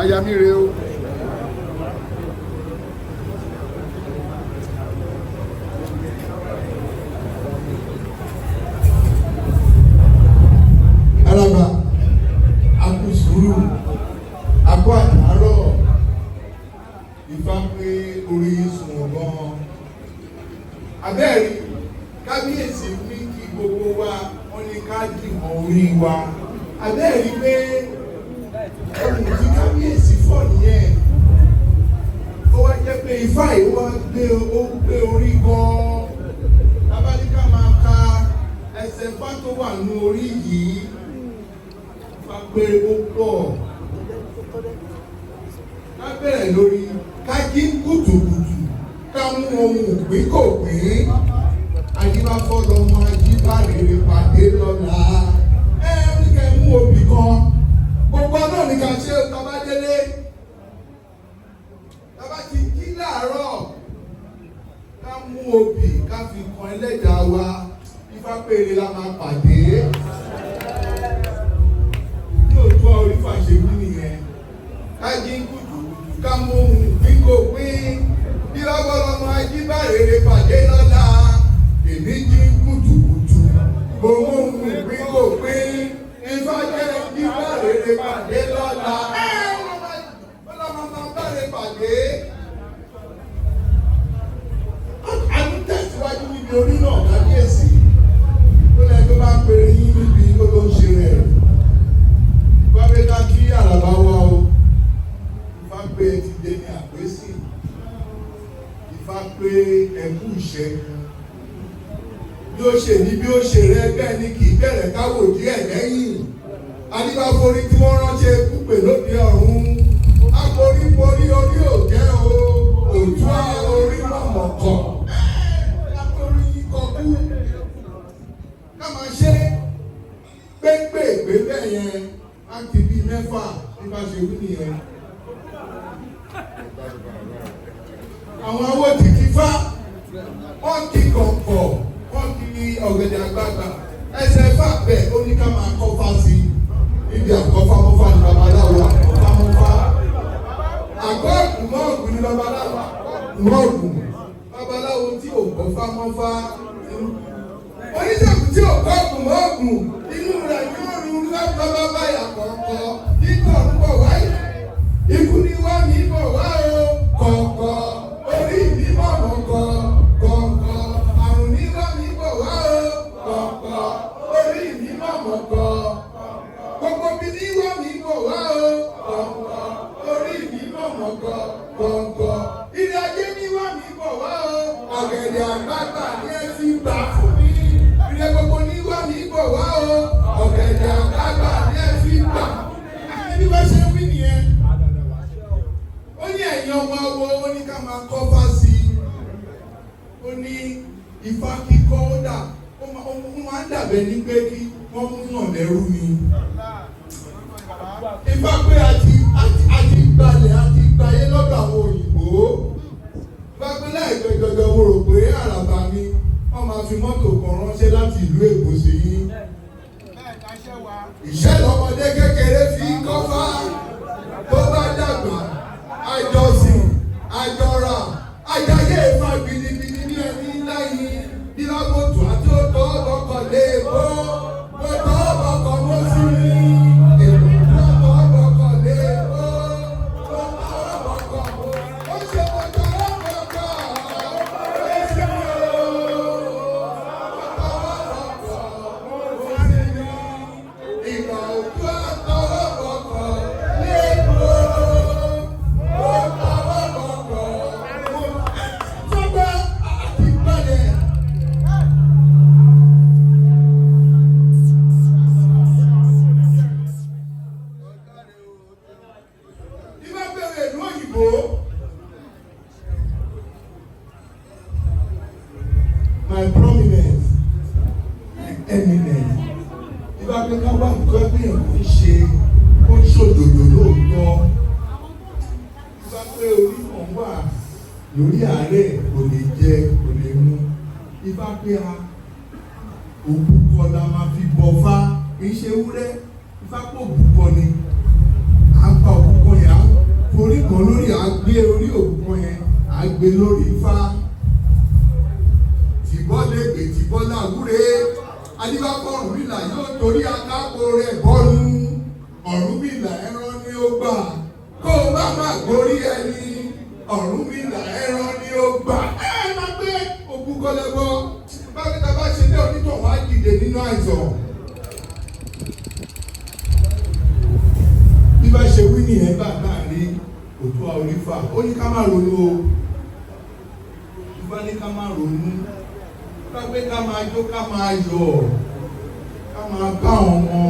aya mi rè o. alàgbà akú sùúrù akú àtàárọ̀ Ifá pé orí sùn gan abẹ́rẹ́ kábíyèsí ní kí gbogbo wa wọ́n ní ká dìmọ̀ orí wa abẹ́rẹ́ pé ẹ̀rù tí kábíyèsí fọ̀ nìyẹn ó wá jẹ́ pé Ifá yìí wá gbé orí gan tábàdíkà máa ka ẹsẹ̀ Ifá tó wà ní orí yìí Ifá pé ó pọ̀ ká bẹ̀rẹ̀ lórí ká jí kùtùkùtù ká mú ohun òpin kò pín ajíbáfọ́ lọ́mọ ajíbárèrè pàdé lọ́la ní ká mú obì kan gbogbo náà ní ká ṣe tọ́ba délé tọ́ba ti jí láàárọ̀ ká mú obì ká fi kan ẹlẹ́dàá wa Ifá péré la máa pàdé lóòótọ́ orí fàṣẹwí nìyẹn ká jí kùtùkùtù ká mú ohun òpin kò pín bí lọ́wọ́ lọ́mọ ajíbárèrè pàdé lọ́la èmi jí kùtùkùtù gbogbo ohun ìpín kò pín Ifá jẹ́ ajíbárèrè pàdé lọ́la ọlọ́mọ máa bárè pàdé. a ń tẹ̀síwájú níbi orí náà kábíyèsí ó lẹ́yìn tó bá ń pèrè yín níbi ó ló ń ṣe rẹ̀ Ifá pé ká kí àràbá wá o Ifá pé ti dé ní àpésì Ifá pé ẹkú ìṣẹ́gun bí ó ṣe ní bí ó ṣe rẹ bẹ́ẹ̀ ni kì í bẹ̀rẹ̀ káwò díẹ̀ lẹ́yìn adébáforí tí wọ́n ránṣẹ́ ikú pè lóde ọ̀run aforíforí orí òjẹ́ o òtún orí mọ̀mọ̀kọ̀ látorí kọkú ká máa ṣe pépèpé bẹ́ẹ̀ yẹn á ti bí mẹ́fà bí bá ṣe wí nìyẹn. àwọn awó ti ti fá wọ́n ti kọ̀ǹkọ̀ wọ́n ti ní ọ̀gẹ̀dẹ̀ àgbààgbà ẹsẹ̀ fà bẹ́ẹ̀ ó ní ká máa kọ́ fá sí ibi àkọ́fámọ́fá ní babaláwo àkọ́fámọ́fá àgọ́ọ̀gùn mọ́ọ̀gùn ní babaláwo mọ́ọ̀gùn babaláwo tí ò kọ́ fámọ́fá oníṣègùn tí ò kọ́ọ̀gùn mọ́ọ̀gùn inú rẹ̀ yóò rú lọ́bàbá báyà kọ̀ọ̀kọ̀ nígbà ń bọ̀ wáyé ikú ni wá mi bọ̀ wá o kọ̀ọ̀kọ̀ orí mi bọ̀ mọ̀kọ̀ kọ̀ọ̀kọ̀ àrùn ní wá mi bọ̀ wá o kọ̀ọ̀kọ̀ orí mi bọ̀ mọ̀kọ̀ gbogbo mi ní wá mi bọ̀ wá o kọ̀ọ̀kọ̀ orí mi bọ̀ mọ̀kọ̀ kọ̀ọ̀kọ̀ ilé ajé ní wá mi bọ̀ wá o ọ̀gẹ̀dẹ̀ àgbàgbà ní ẹ ti gbà fún mi ilé gbogbo ní wá mi bọ̀ wá o ọ̀gẹ̀dẹ̀ àgbàgbà ní ẹ ti gbà bí wọ́n ṣe wí nìyẹn ó ní ẹ̀yin ọmọ awo ó ní ká máa kọ́ fá sí i ó ní Ifá kíkọ́ ó dà ó máa ń dàbẹ̀ ní pé kí wọ́n mú yàn lẹ́rú ni Ifá pé àti gbalẹ̀ àti gbayé lọ́dọ̀ àwọn òyìnbó Ifá pé láìpẹ́ jọjọ mo rò pé àràbà ni wọ́n máa fi mọ́tò kan ránṣẹ́ láti ìlú Èkó sí yín ìṣẹ́ lọ́mọdé kékeré fi kọ́ fá tó bá dàgbà àjọsìn àjọra àjàyè Ifá gidigidi ní ẹni láyé bí lábòtò àti òtò ọkọ̀ lè bó òtò ọkọ̀ mọ́ sí i ètò ọkọ̀ lè bó òtò ọkọ̀ ó ṣe òtò ọkọ̀ ó ṣe ìgbà òkú àtọ̀ ọkọ̀ lè bó. My prominence, my eminence, ìbá pé ká wá nǹkan bí èèyàn ń ṣe ó ń ṣòdòdò lóòótọ́. Ìbá pé orí kan wà lórí àárẹ̀ kò lè jẹ kò lè mu. Ìbá pé òbúkọ la máa fi bọ fá kì í ṣe ewúrẹ́ Ifá pé òbúkọ ni à ń pa òbúkọ yẹn à ń borí kan lórí àgbé orí òkú yẹn àgbé lórí ifá tìbọ́ lẹ́gbẹ̀ẹ́ tìbọ́ làwúre adébákọ̀ Ọ̀rúnmìlà yóò torí akáko rẹ̀ bọ́nu Ọ̀rúnmìlà ẹran ni ó gbà kó o bá má gorí ẹni Ọ̀rúnmìlà ẹran ni ó gbà ẹ má gbé òkú kọlẹ́bọ bákẹ́tà bá ṣe dé onítọ̀hún á dìde nínú àìsàn. bí bá ṣe wí nìyẹn bá láàrin òtún àorífà ó ní ká má ronú o ìfá ní ká má ronú ká pé ká máa jó ká máa yọ̀ ká máa bá ọmọ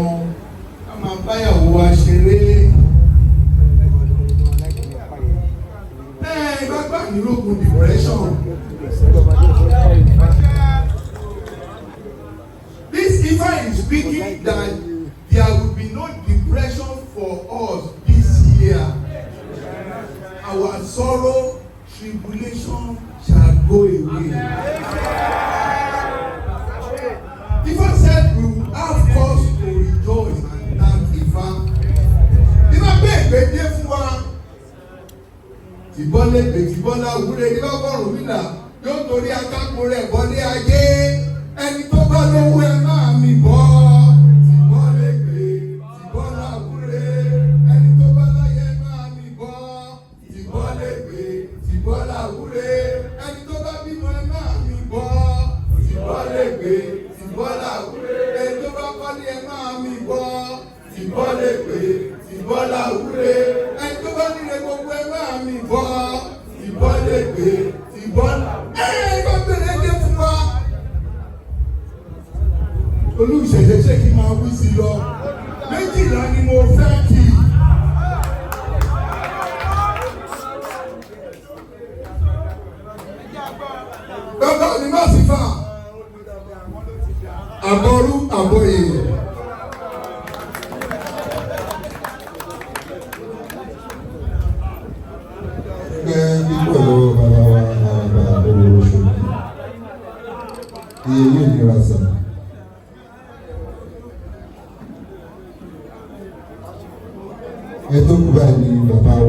ká máa báyàwó wa ṣeré. Bá gbà ní lóògùn depression. This Ifa is speaking that there will be no depression for us this year. Our sorrow, tribulation shall go away. Ifa said we will have cause to rejoice and thank Ifa. Ifa gbé ìgbéde fún wa. Tìbọ́ lẹ́gbẹ̀ẹ́ tìbọ́ láwúre ní bábọ̀ Ọ̀rúnmìlà yóò torí akáko rẹ̀ bọ́lé ayé ẹni tó bá lówó ẹ máa mi bọ́. Tìbọ́ lẹ́gbẹ̀ẹ́ tìbọ́ láwúre ẹni tó bá láyé máa mi bọ́. Tìbọ́ lẹ́gbẹ̀ẹ́ tìbọ́ láwúre ẹni tó bá bímọ ẹ máa mi bọ́. Tìbọ́ lẹ́gbẹ̀ẹ́ tìbọ́ láwúre ẹni tó bá kọ́lé ẹ máa mi bọ́. Tìbọ́ lẹ́gbẹ̀ẹ́ tìbọ́ láwúre ẹni tó bá nílé gbogbo ẹ máa mi bọ́. Tìbọ́ lẹ́gbẹ̀ẹ́ tìbọ́ bá bẹ̀rẹ̀ dé fún wa. Olùṣẹ̀ṣẹ̀ ṣe kí n máa wí sí lọ 12 ni mo fẹ́ kí. Bàbá mi má sì fà àbọ̀rú àbọ̀yè. Pípọ̀ lọ́wọ́ bàbá wa àgbà olóṣù iye yóò nira sàn. Ètò kù báyìí ni bàbá wa.